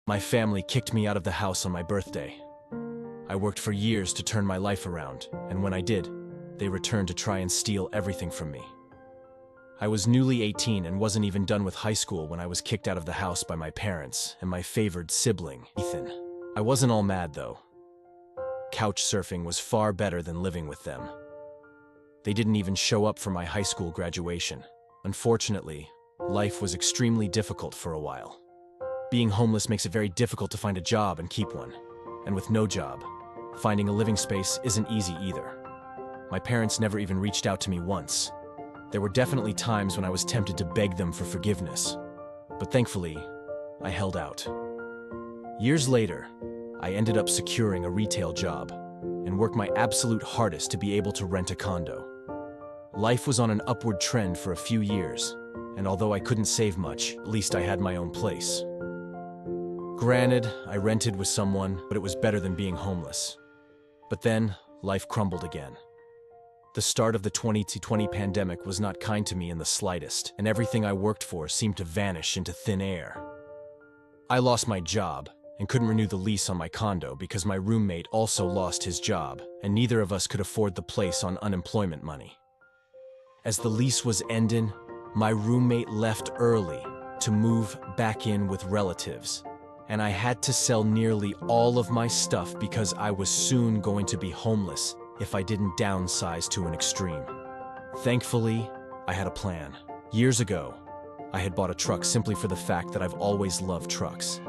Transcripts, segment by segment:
My family kicked me out of the house on my birthday. I worked for years to turn my life around, and when I did, they returned to try and steal everything from me. I was newly 18 and wasn't even done with high school when I was kicked out of the house by my parents and my favored sibling, Ethan. I wasn't all mad, though. Couch surfing was far better than living with them. They didn't even show up for my high school graduation. Unfortunately, life was extremely difficult for a while. Being homeless makes it very difficult to find a job and keep one. And with no job, finding a living space isn't easy either. My parents never even reached out to me once. There were definitely times when I was tempted to beg them for forgiveness, but thankfully, I held out. Years later, I ended up securing a retail job and worked my absolute hardest to be able to rent a condo. Life was on an upward trend for a few years, and although I couldn't save much, at least I had my own place. Granted, I rented with someone, but it was better than being homeless. But then, life crumbled again. The start of the 2020 pandemic was not kind to me in the slightest, and everything I worked for seemed to vanish into thin air. I lost my job and couldn't renew the lease on my condo because my roommate also lost his job, and neither of us could afford the place on unemployment money. As the lease was ending, my roommate left early to move back in with relatives, and I had to sell nearly all of my stuff because I was soon going to be homeless if I didn't downsize to an extreme. Thankfully, I had a plan. Years ago, I had bought a truck simply for the fact that I've always loved trucks.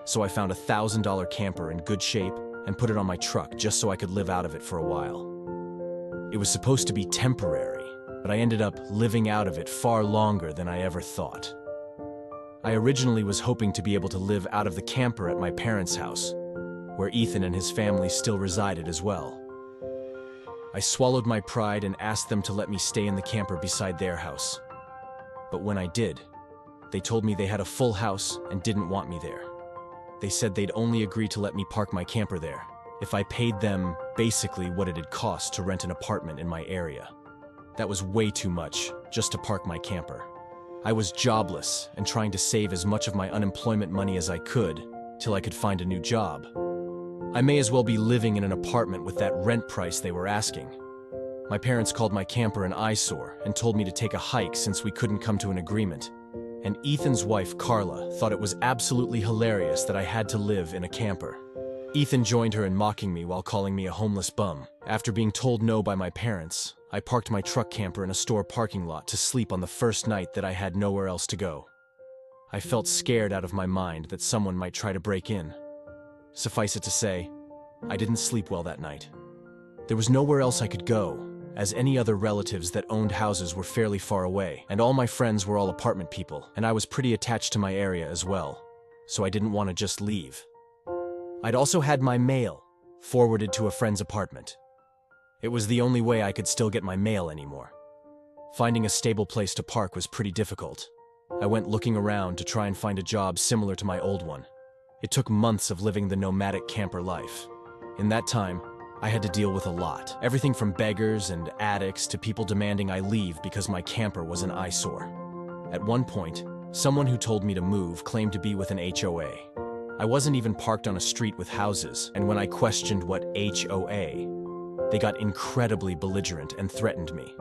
So I found a $1,000 camper in good shape and put it on my truck just so I could live out of it for a while. It was supposed to be temporary, but I ended up living out of it far longer than I ever thought. I originally was hoping to be able to live out of the camper at my parents' house, where Ethan and his family still resided as well. I swallowed my pride and asked them to let me stay in the camper beside their house. But when I did, they told me they had a full house and didn't want me there. They said they'd only agree to let me park my camper there if I paid them basically what it'd cost to rent an apartment in my area. That was way too much just to park my camper. I was jobless and trying to save as much of my unemployment money as I could till I could find a new job. I may as well be living in an apartment with that rent price they were asking. My parents called my camper an eyesore and told me to take a hike since we couldn't come to an agreement. And Ethan's wife, Carla, thought it was absolutely hilarious that I had to live in a camper. Ethan joined her in mocking me while calling me a homeless bum. After being told no by my parents, I parked my truck camper in a store parking lot to sleep on the first night that I had nowhere else to go. I felt scared out of my mind that someone might try to break in. Suffice it to say, I didn't sleep well that night. There was nowhere else I could go, as any other relatives that owned houses were fairly far away, and all my friends were all apartment people, and I was pretty attached to my area as well, so I didn't want to just leave. I'd also had my mail forwarded to a friend's apartment. It was the only way I could still get my mail anymore. Finding a stable place to park was pretty difficult. I went looking around to try and find a job similar to my old one. It took months of living the nomadic camper life. In that time, I had to deal with a lot. Everything from beggars and addicts to people demanding I leave because my camper was an eyesore. At one point, someone who told me to move claimed to be with an HOA. I wasn't even parked on a street with houses, and when I questioned what HOA, they got incredibly belligerent and threatened me.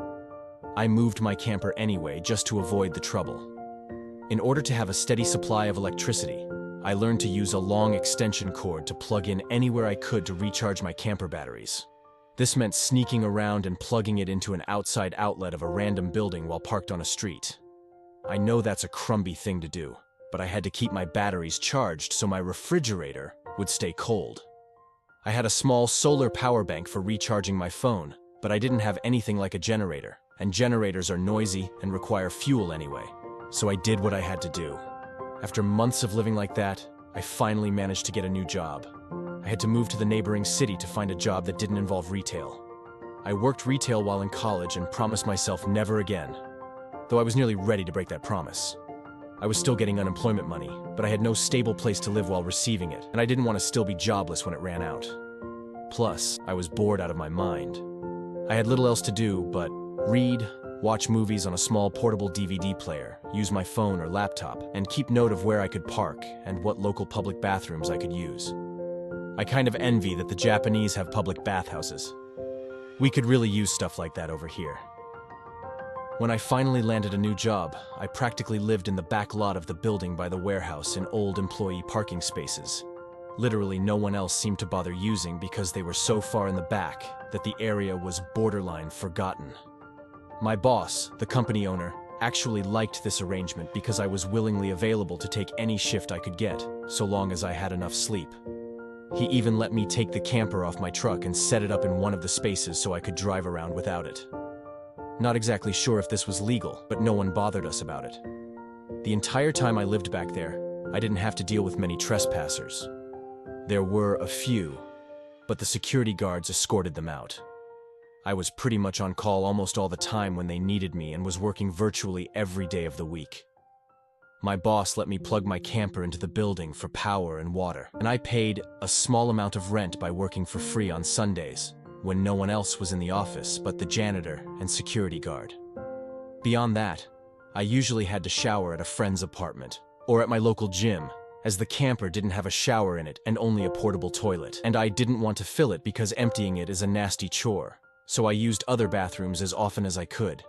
I moved my camper anyway just to avoid the trouble. In order to have a steady supply of electricity, I learned to use a long extension cord to plug in anywhere I could to recharge my camper batteries. This meant sneaking around and plugging it into an outside outlet of a random building while parked on a street. I know that's a crumby thing to do, but I had to keep my batteries charged so my refrigerator would stay cold. I had a small solar power bank for recharging my phone, but I didn't have anything like a generator, and generators are noisy and require fuel anyway, so I did what I had to do. After months of living like that, I finally managed to get a new job. I had to move to the neighboring city to find a job that didn't involve retail. I worked retail while in college and promised myself never again, though I was nearly ready to break that promise. I was still getting unemployment money, but I had no stable place to live while receiving it, and I didn't want to still be jobless when it ran out. Plus, I was bored out of my mind. I had little else to do but read, watch movies on a small portable DVD player, use my phone or laptop, and keep note of where I could park and what local public bathrooms I could use. I kind of envy that the Japanese have public bathhouses. We could really use stuff like that over here. When I finally landed a new job, I practically lived in the back lot of the building by the warehouse in old employee parking spaces. Literally no one else seemed to bother using because they were so far in the back that the area was borderline forgotten. My boss, the company owner, actually liked this arrangement because I was willingly available to take any shift I could get, so long as I had enough sleep. He even let me take the camper off my truck and set it up in one of the spaces so I could drive around without it. Not exactly sure if this was legal, but no one bothered us about it. The entire time I lived back there, I didn't have to deal with many trespassers. There were a few, but the security guards escorted them out. I was pretty much on call almost all the time when they needed me and was working virtually every day of the week. My boss let me plug my camper into the building for power and water, and I paid a small amount of rent by working for free on Sundays, when no one else was in the office but the janitor and security guard. Beyond that, I usually had to shower at a friend's apartment or at my local gym, as the camper didn't have a shower in it and only a portable toilet, and I didn't want to fill it because emptying it is a nasty chore, so I used other bathrooms as often as I could.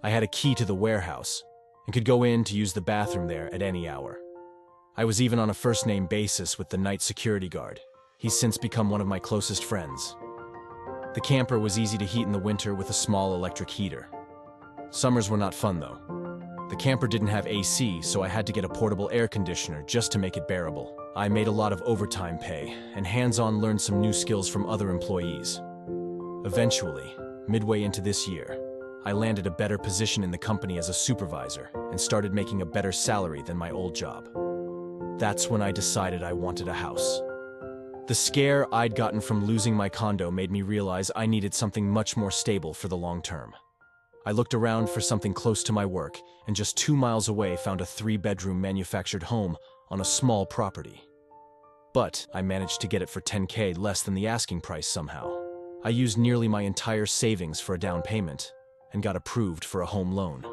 I had a key to the warehouse and could go in to use the bathroom there at any hour. I was even on a first-name basis with the night security guard. He's since become one of my closest friends. The camper was easy to heat in the winter with a small electric heater. Summers were not fun though. The camper didn't have AC, so I had to get a portable air conditioner just to make it bearable. I made a lot of overtime pay and hands-on learned some new skills from other employees. Eventually, midway into this year, I landed a better position in the company as a supervisor and started making a better salary than my old job. That's when I decided I wanted a house. The scare I'd gotten from losing my condo made me realize I needed something much more stable for the long term. I looked around for something close to my work and just 2 miles away found a 3-bedroom manufactured home on a small property. But I managed to get it for $10K less than the asking price somehow. I used nearly my entire savings for a down payment and got approved for a home loan.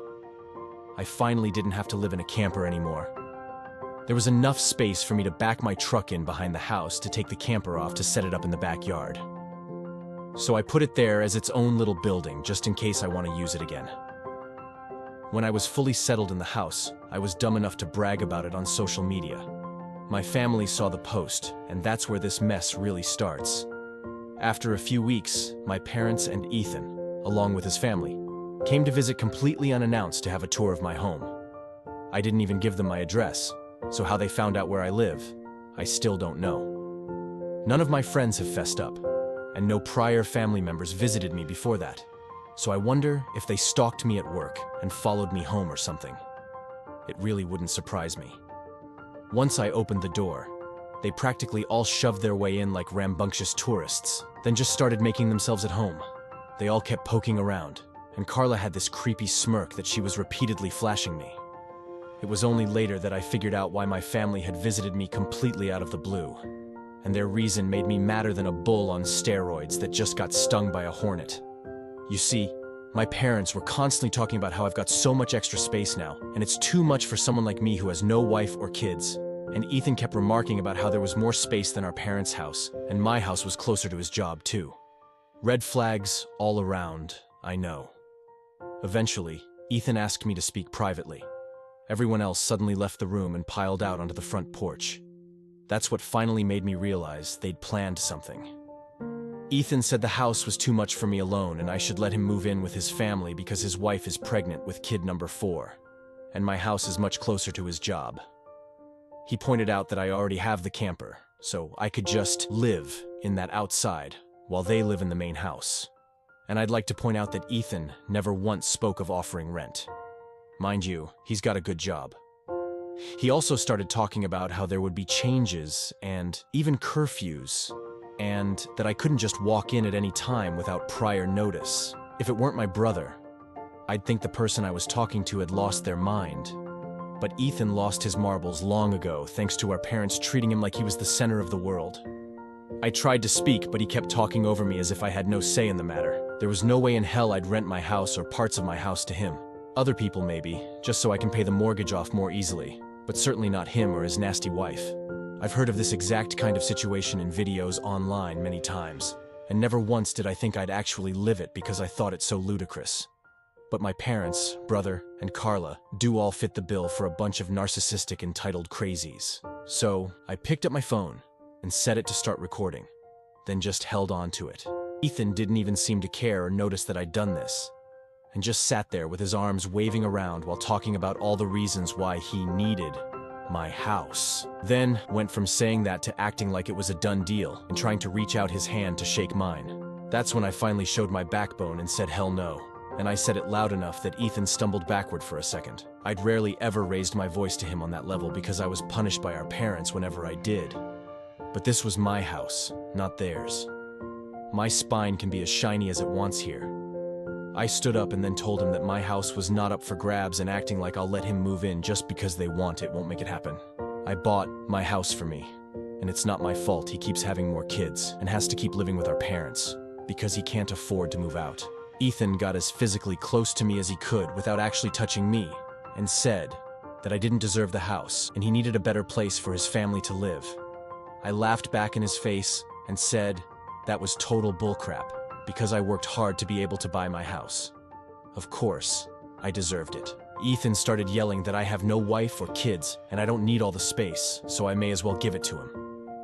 I finally didn't have to live in a camper anymore. There was enough space for me to back my truck in behind the house to take the camper off to set it up in the backyard. So I put it there as its own little building just in case I want to use it again. When I was fully settled in the house, I was dumb enough to brag about it on social media. My family saw the post, and that's where this mess really starts. After a few weeks, my parents and Ethan, along with his family, came to visit completely unannounced to have a tour of my home. I didn't even give them my address, so how they found out where I live, I still don't know. None of my friends have fessed up, and no prior family members visited me before that, so I wonder if they stalked me at work and followed me home or something. It really wouldn't surprise me. Once I opened the door, they practically all shoved their way in like rambunctious tourists, then just started making themselves at home. They all kept poking around, and Carla had this creepy smirk that she was repeatedly flashing me. It was only later that I figured out why my family had visited me completely out of the blue, and their reason made me madder than a bull on steroids that just got stung by a hornet. You see, my parents were constantly talking about how I've got so much extra space now, and it's too much for someone like me who has no wife or kids. And Ethan kept remarking about how there was more space than our parents' house, and my house was closer to his job too. Red flags all around, I know. Eventually, Ethan asked me to speak privately. Everyone else suddenly left the room and piled out onto the front porch. That's what finally made me realize they'd planned something. Ethan said the house was too much for me alone and I should let him move in with his family because his wife is pregnant with kid number 4, and my house is much closer to his job. He pointed out that I already have the camper, so I could just live in that outside while they live in the main house. And I'd like to point out that Ethan never once spoke of offering rent. Mind you, he's got a good job. He also started talking about how there would be changes and even curfews, and that I couldn't just walk in at any time without prior notice. If it weren't my brother, I'd think the person I was talking to had lost their mind. But Ethan lost his marbles long ago thanks to our parents treating him like he was the center of the world. I tried to speak, but he kept talking over me as if I had no say in the matter. There was no way in hell I'd rent my house or parts of my house to him. Other people maybe, just so I can pay the mortgage off more easily, but certainly not him or his nasty wife. I've heard of this exact kind of situation in videos online many times, and never once did I think I'd actually live it because I thought it so ludicrous. But my parents, brother, and Carla do all fit the bill for a bunch of narcissistic entitled crazies. So I picked up my phone and set it to start recording, then just held on to it. Ethan didn't even seem to care or notice that I'd done this, and just sat there with his arms waving around while talking about all the reasons why he needed my house. Then went from saying that to acting like it was a done deal and trying to reach out his hand to shake mine. That's when I finally showed my backbone and said hell no. And I said it loud enough that Ethan stumbled backward for a second. I'd rarely ever raised my voice to him on that level because I was punished by our parents whenever I did. But this was my house, not theirs. My spine can be as shiny as it wants here. I stood up and then told him that my house was not up for grabs, and acting like I'll let him move in just because they want it won't make it happen. I bought my house for me, and it's not my fault he keeps having more kids and has to keep living with our parents because he can't afford to move out. Ethan got as physically close to me as he could without actually touching me and said that I didn't deserve the house and he needed a better place for his family to live. I laughed back in his face and said that was total bullcrap because I worked hard to be able to buy my house. Of course, I deserved it. Ethan started yelling that I have no wife or kids and I don't need all the space, so I may as well give it to him.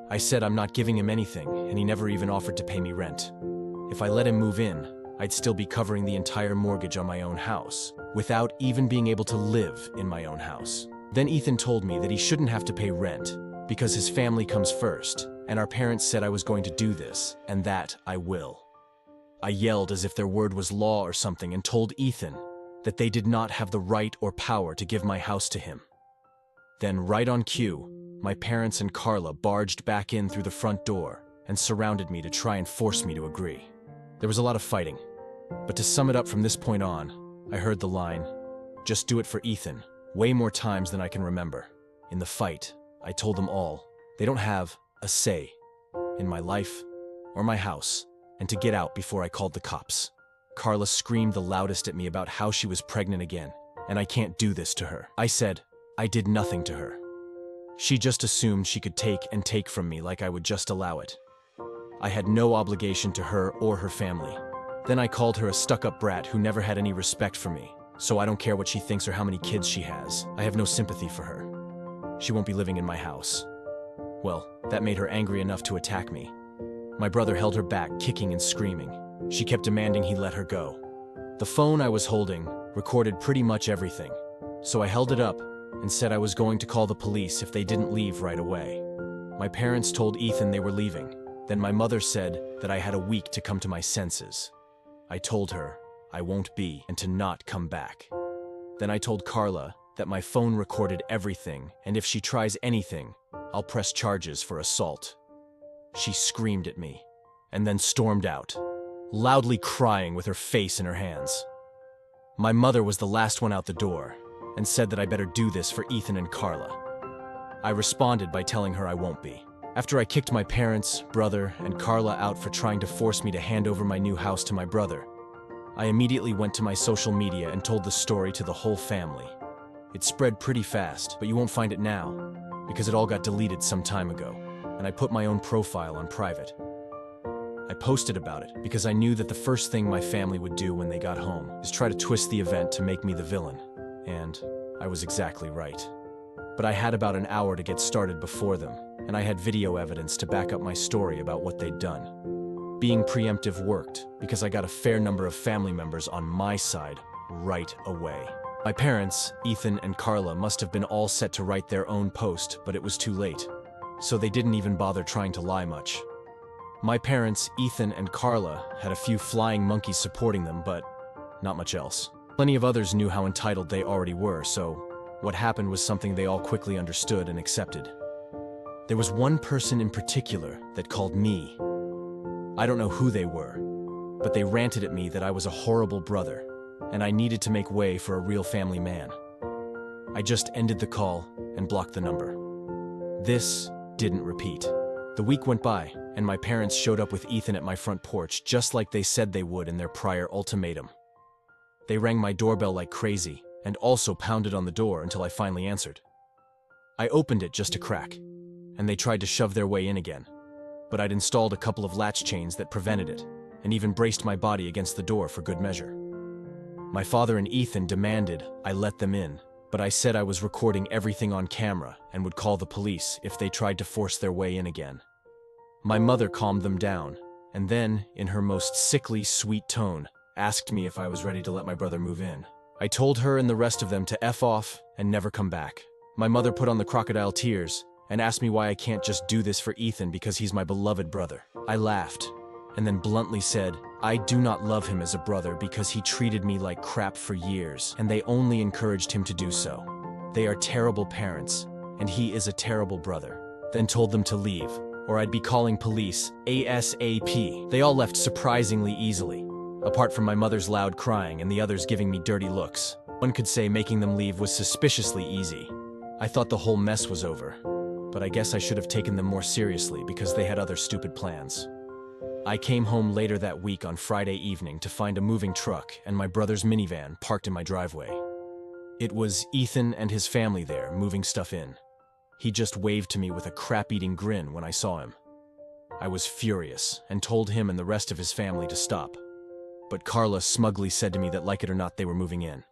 I said I'm not giving him anything, and he never even offered to pay me rent. If I let him move in, I'd still be covering the entire mortgage on my own house, without even being able to live in my own house. Then Ethan told me that he shouldn't have to pay rent, because his family comes first, and our parents said I was going to do this, and that I will. I yelled as if their word was law or something and told Ethan that they did not have the right or power to give my house to him. Then, right on cue, my parents and Carla barged back in through the front door and surrounded me to try and force me to agree. There was a lot of fighting, but to sum it up from this point on, I heard the line, "Just do it for Ethan," way more times than I can remember. In the fight, I told them all they don't have a say in my life or my house, and to get out before I called the cops. Carla screamed the loudest at me about how she was pregnant again, and I can't do this to her. I said I did nothing to her. She just assumed she could take and take from me like I would just allow it. I had no obligation to her or her family. Then I called her a stuck-up brat who never had any respect for me, so I don't care what she thinks or how many kids she has. I have no sympathy for her. She won't be living in my house. Well, that made her angry enough to attack me. My brother held her back, kicking and screaming. She kept demanding he let her go. The phone I was holding recorded pretty much everything, so I held it up and said I was going to call the police if they didn't leave right away. My parents told Ethan they were leaving. Then my mother said that I had a week to come to my senses. I told her I won't be and to not come back. Then I told Carla that my phone recorded everything, and if she tries anything, I'll press charges for assault. She screamed at me and then stormed out, loudly crying with her face in her hands. My mother was the last one out the door and said that I better do this for Ethan and Carla. I responded by telling her I won't be. After I kicked my parents, brother, and Carla out for trying to force me to hand over my new house to my brother, I immediately went to my social media and told the story to the whole family. It spread pretty fast, but you won't find it now, because it all got deleted some time ago, and I put my own profile on private. I posted about it because I knew that the first thing my family would do when they got home is try to twist the event to make me the villain, and I was exactly right. But I had about an hour to get started before them, and I had video evidence to back up my story about what they'd done. Being preemptive worked because I got a fair number of family members on my side right away. My parents, Ethan and Carla, must have been all set to write their own post, but it was too late, so they didn't even bother trying to lie much. My parents, Ethan and Carla, had a few flying monkeys supporting them, but not much else. Plenty of others knew how entitled they already were, so what happened was something they all quickly understood and accepted. There was one person in particular that called me. I don't know who they were, but they ranted at me that I was a horrible brother, and I needed to make way for a real family man. I just ended the call and blocked the number. This didn't repeat. The week went by, and my parents showed up with Ethan at my front porch just like they said they would in their prior ultimatum. They rang my doorbell like crazy and also pounded on the door until I finally answered. I opened it just a crack, and they tried to shove their way in again, but I'd installed a couple of latch chains that prevented it, and even braced my body against the door for good measure. My father and Ethan demanded I let them in, but I said I was recording everything on camera and would call the police if they tried to force their way in again. My mother calmed them down, and then, in her most sickly, sweet tone, asked me if I was ready to let my brother move in. I told her and the rest of them to F off and never come back. My mother put on the crocodile tears and asked me why I can't just do this for Ethan because he's my beloved brother. I laughed, and then bluntly said, I do not love him as a brother because he treated me like crap for years, and they only encouraged him to do so. They are terrible parents, and he is a terrible brother. Then told them to leave, or I'd be calling police ASAP. They all left surprisingly easily, apart from my mother's loud crying and the others giving me dirty looks. One could say making them leave was suspiciously easy. I thought the whole mess was over, but I guess I should have taken them more seriously because they had other stupid plans. I came home later that week on Friday evening to find a moving truck and my brother's minivan parked in my driveway. It was Ethan and his family there moving stuff in. He just waved to me with a crap-eating grin when I saw him. I was furious and told him and the rest of his family to stop. But Carla smugly said to me that like it or not they were moving in.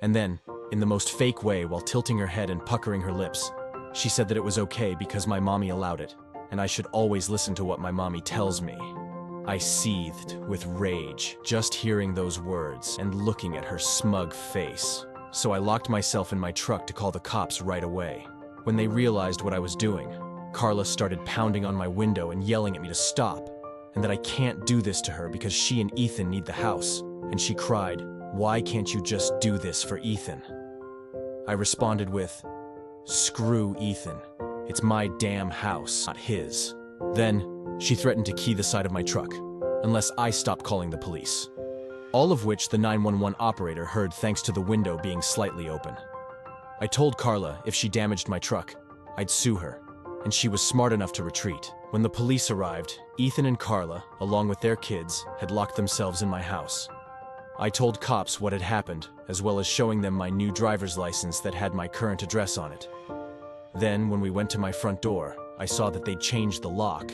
And then, in the most fake way while tilting her head and puckering her lips, she said that it was okay because my mommy allowed it, and I should always listen to what my mommy tells me. I seethed with rage just hearing those words and looking at her smug face. So I locked myself in my truck to call the cops right away. When they realized what I was doing, Carla started pounding on my window and yelling at me to stop, and that I can't do this to her because she and Ethan need the house. And she cried, "Why can't you just do this for Ethan?" I responded with, "Screw Ethan. It's my damn house, not his." Then, she threatened to key the side of my truck, unless I stopped calling the police. All of which the 911 operator heard thanks to the window being slightly open. I told Carla if she damaged my truck, I'd sue her, and she was smart enough to retreat. When the police arrived, Ethan and Carla, along with their kids, had locked themselves in my house. I told cops what had happened, as well as showing them my new driver's license that had my current address on it. Then, when we went to my front door, I saw that they'd changed the lock,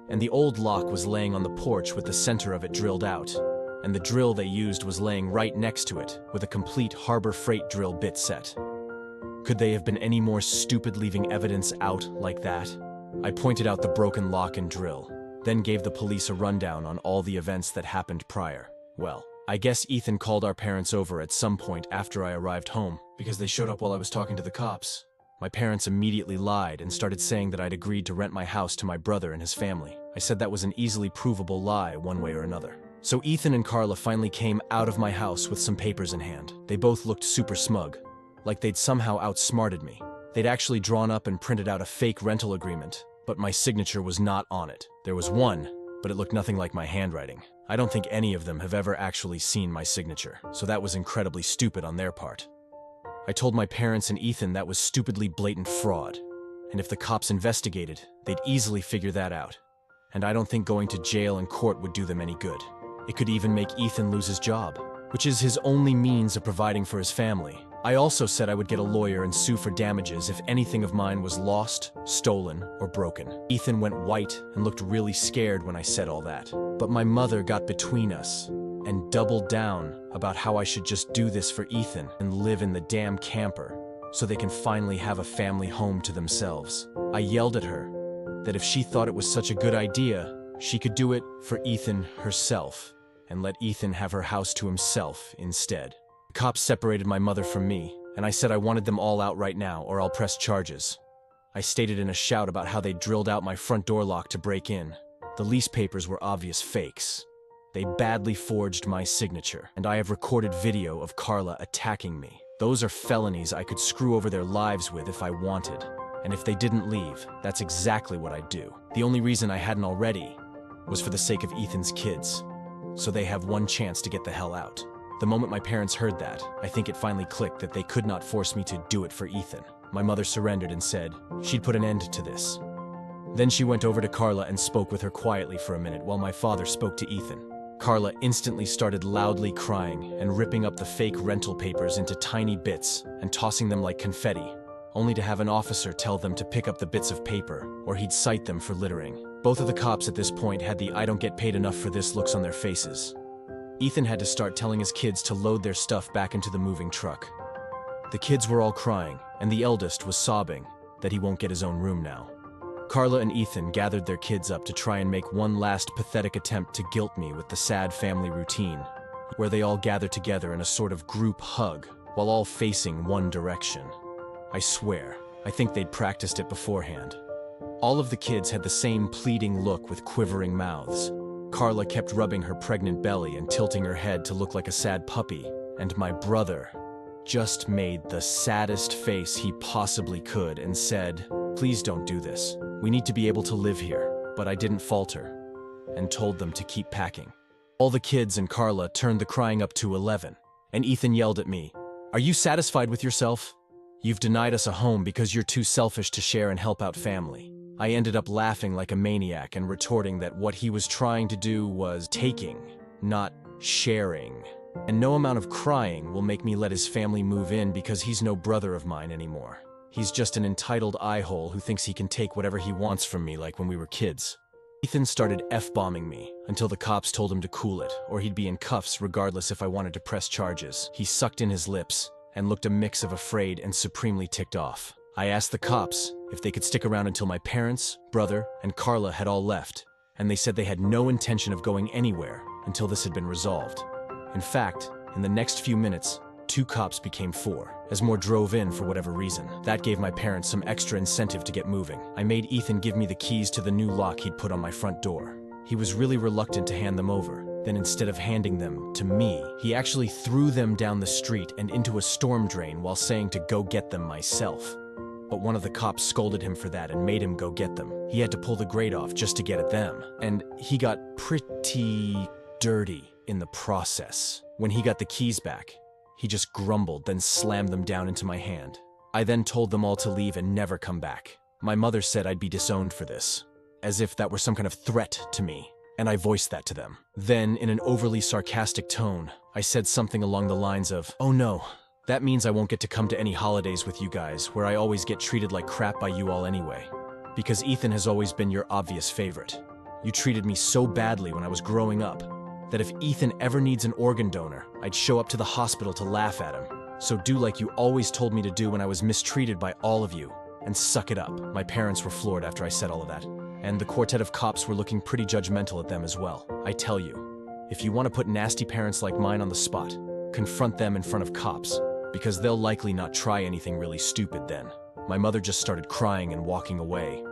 and the old lock was laying on the porch with the center of it drilled out, and the drill they used was laying right next to it, with a complete Harbor Freight drill bit set. Could they have been any more stupid leaving evidence out like that? I pointed out the broken lock and drill, then gave the police a rundown on all the events that happened prior. Well, I guess Ethan called our parents over at some point after I arrived home, because they showed up while I was talking to the cops. My parents immediately lied and started saying that I'd agreed to rent my house to my brother and his family. I said that was an easily provable lie one way or another. So Ethan and Carla finally came out of my house with some papers in hand. They both looked super smug, like they'd somehow outsmarted me. They'd actually drawn up and printed out a fake rental agreement, but my signature was not on it. There was one, but it looked nothing like my handwriting. I don't think any of them have ever actually seen my signature, so that was incredibly stupid on their part. I told my parents and Ethan that was stupidly blatant fraud, and if the cops investigated, they'd easily figure that out. And I don't think going to jail and court would do them any good. It could even make Ethan lose his job, which is his only means of providing for his family. I also said I would get a lawyer and sue for damages if anything of mine was lost, stolen, or broken. Ethan went white and looked really scared when I said all that. But my mother got between us and doubled down about how I should just do this for Ethan and live in the damn camper so they can finally have a family home to themselves. I yelled at her that if she thought it was such a good idea, she could do it for Ethan herself and let Ethan have her house to himself instead. The cops separated my mother from me, and I said I wanted them all out right now or I'll press charges. I stated in a shout about how they drilled out my front door lock to break in. The lease papers were obvious fakes. They badly forged my signature, and I have recorded video of Carla attacking me. Those are felonies I could screw over their lives with if I wanted. And if they didn't leave, that's exactly what I'd do. The only reason I hadn't already was for the sake of Ethan's kids, so they have one chance to get the hell out. The moment my parents heard that, I think it finally clicked that they could not force me to do it for Ethan. My mother surrendered and said she'd put an end to this. Then she went over to Carla and spoke with her quietly for a minute while my father spoke to Ethan. Carla instantly started loudly crying and ripping up the fake rental papers into tiny bits and tossing them like confetti, only to have an officer tell them to pick up the bits of paper or he'd cite them for littering. Both of the cops at this point had the "I don't get paid enough for this" looks on their faces. Ethan had to start telling his kids to load their stuff back into the moving truck. The kids were all crying, and the eldest was sobbing that he won't get his own room now. Carla and Ethan gathered their kids up to try and make one last pathetic attempt to guilt me with the sad family routine, where they all gather together in a sort of group hug while all facing one direction. I swear, I think they'd practiced it beforehand. All of the kids had the same pleading look with quivering mouths. Carla kept rubbing her pregnant belly and tilting her head to look like a sad puppy, and my brother just made the saddest face he possibly could and said, "Please don't do this. We need to be able to live here." But I didn't falter and told them to keep packing. All the kids and Carla turned the crying up to 11, and Ethan yelled at me, "Are you satisfied with yourself? You've denied us a home because you're too selfish to share and help out family." I ended up laughing like a maniac and retorting that what he was trying to do was taking, not sharing. And no amount of crying will make me let his family move in because he's no brother of mine anymore. He's just an entitled eye-hole who thinks he can take whatever he wants from me like when we were kids. Ethan started F-bombing me until the cops told him to cool it, or he'd be in cuffs regardless if I wanted to press charges. He sucked in his lips and looked a mix of afraid and supremely ticked off. I asked the cops if they could stick around until my parents, brother, and Carla had all left, and they said they had no intention of going anywhere until this had been resolved. In fact, in the next few minutes, 2 cops became 4, as more drove in for whatever reason. That gave my parents some extra incentive to get moving. I made Ethan give me the keys to the new lock he'd put on my front door. He was really reluctant to hand them over. Then instead of handing them to me, he actually threw them down the street and into a storm drain while saying to go get them myself. But one of the cops scolded him for that and made him go get them. He had to pull the grate off just to get at them, and he got pretty dirty in the process. When he got the keys back, he just grumbled, then slammed them down into my hand. I then told them all to leave and never come back. My mother said I'd be disowned for this, as if that were some kind of threat to me, and I voiced that to them. Then, in an overly sarcastic tone, I said something along the lines of, "Oh no, that means I won't get to come to any holidays with you guys, where I always get treated like crap by you all anyway. Because Ethan has always been your obvious favorite. You treated me so badly when I was growing up that if Ethan ever needs an organ donor, I'd show up to the hospital to laugh at him. So do like you always told me to do when I was mistreated by all of you, and suck it up." My parents were floored after I said all of that, and the quartet of cops were looking pretty judgmental at them as well. I tell you, if you want to put nasty parents like mine on the spot, confront them in front of cops, because they'll likely not try anything really stupid then. My mother just started crying and walking away.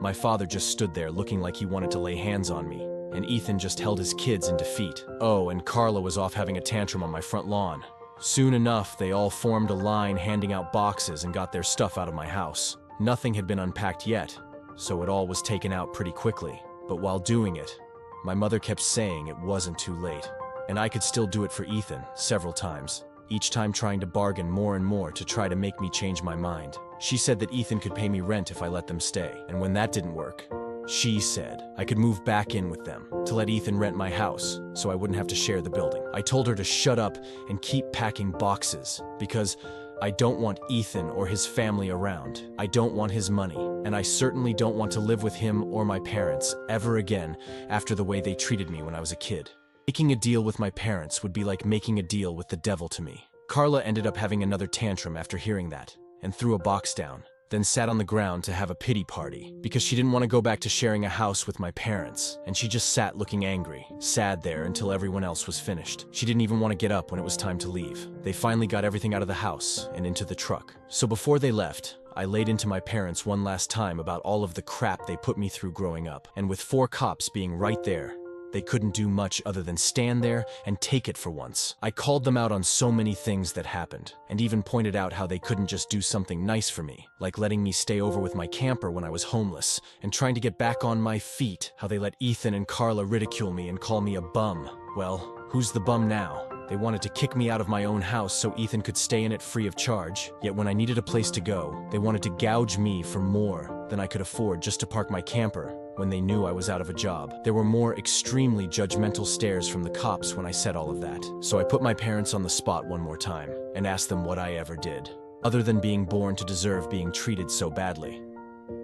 My father just stood there looking like he wanted to lay hands on me, and Ethan just held his kids in defeat. Oh, and Carla was off having a tantrum on my front lawn. Soon enough, they all formed a line handing out boxes and got their stuff out of my house. Nothing had been unpacked yet, so it all was taken out pretty quickly. But while doing it, my mother kept saying it wasn't too late, and I could still do it for Ethan several times, each time trying to bargain more and more to try to make me change my mind. She said that Ethan could pay me rent if I let them stay, and when that didn't work, she said I could move back in with them to let Ethan rent my house so I wouldn't have to share the building. I told her to shut up and keep packing boxes because I don't want Ethan or his family around. I don't want his money, and I certainly don't want to live with him or my parents ever again after the way they treated me when I was a kid. Making a deal with my parents would be like making a deal with the devil to me. Carla ended up having another tantrum after hearing that and threw a box down, then sat on the ground to have a pity party because she didn't want to go back to sharing a house with my parents, and she just sat looking angry, sad there until everyone else was finished. She didn't even want to get up when it was time to leave. They finally got everything out of the house and into the truck. So before they left, I laid into my parents one last time about all of the crap they put me through growing up, and with 4 cops being right there, they couldn't do much other than stand there and take it for once. I called them out on so many things that happened, and even pointed out how they couldn't just do something nice for me, like letting me stay over with my camper when I was homeless, and trying to get back on my feet, how they let Ethan and Carla ridicule me and call me a bum. Well, who's the bum now? They wanted to kick me out of my own house so Ethan could stay in it free of charge, yet when I needed a place to go, they wanted to gouge me for more than I could afford just to park my camper when they knew I was out of a job. There were more extremely judgmental stares from the cops when I said all of that. So I put my parents on the spot one more time and asked them what I ever did, other than being born to deserve being treated so badly.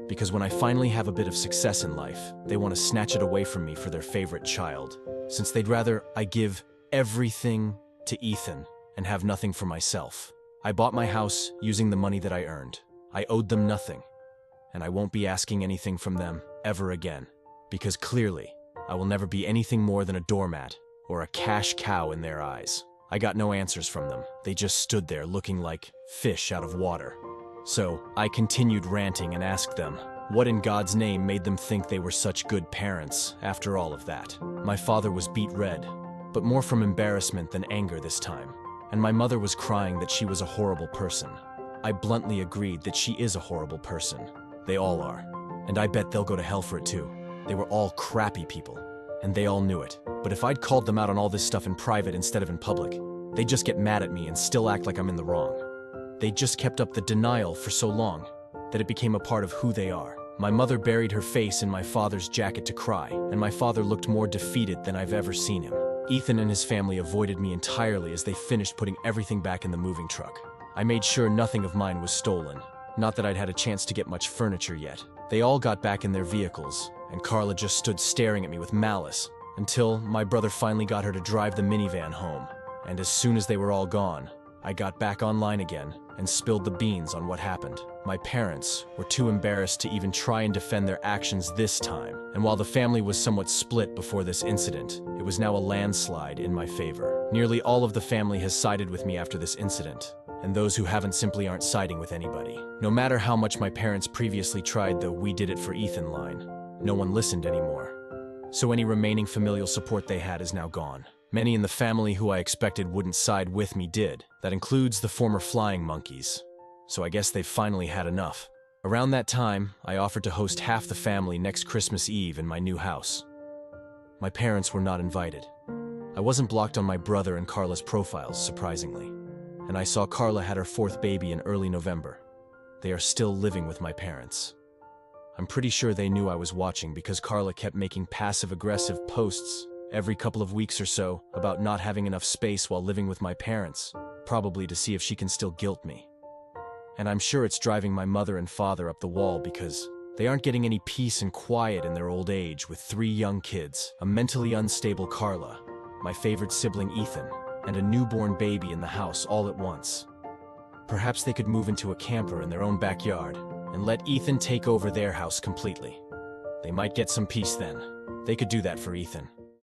Because when I finally have a bit of success in life, they want to snatch it away from me for their favorite child, since they'd rather I give everything to Ethan and have nothing for myself. I bought my house using the money that I earned. I owed them nothing, and I won't be asking anything from them ever again, because clearly I will never be anything more than a doormat or a cash cow in their eyes. I got no answers from them. They just stood there looking like fish out of water. So I continued ranting and asked them, what in God's name made them think they were such good parents after all of that? My father was beet red, but more from embarrassment than anger this time, and my mother was crying that she was a horrible person. I bluntly agreed that she is a horrible person. They all are, and I bet they'll go to hell for it too. They were all crappy people, and they all knew it. But if I'd called them out on all this stuff in private instead of in public, they'd just get mad at me and still act like I'm in the wrong. They just kept up the denial for so long that it became a part of who they are. My mother buried her face in my father's jacket to cry, and my father looked more defeated than I've ever seen him. Ethan and his family avoided me entirely as they finished putting everything back in the moving truck. I made sure nothing of mine was stolen. Not that I'd had a chance to get much furniture yet. They all got back in their vehicles, and Carla just stood staring at me with malice until my brother finally got her to drive the minivan home. And as soon as they were all gone, I got back online again and spilled the beans on what happened. My parents were too embarrassed to even try and defend their actions this time, and while the family was somewhat split before this incident, it was now a landslide in my favor. Nearly all of the family has sided with me after this incident, and those who haven't simply aren't siding with anybody. No matter how much my parents previously tried the "we did it for Ethan" line, no one listened anymore. So any remaining familial support they had is now gone. Many in the family who I expected wouldn't side with me did. That includes the former flying monkeys. So I guess they've finally had enough. Around that time, I offered to host half the family next Christmas Eve in my new house. My parents were not invited. I wasn't blocked on my brother and Carla's profiles, surprisingly. And I saw Carla had her fourth baby in early November. They are still living with my parents. I'm pretty sure they knew I was watching because Carla kept making passive-aggressive posts every couple of weeks or so about not having enough space while living with my parents, probably to see if she can still guilt me. And I'm sure it's driving my mother and father up the wall because they aren't getting any peace and quiet in their old age with 3 young kids, a mentally unstable Carla, my favorite sibling Ethan, and a newborn baby in the house all at once. Perhaps they could move into a camper in their own backyard and let Ethan take over their house completely. They might get some peace then. They could do that for Ethan.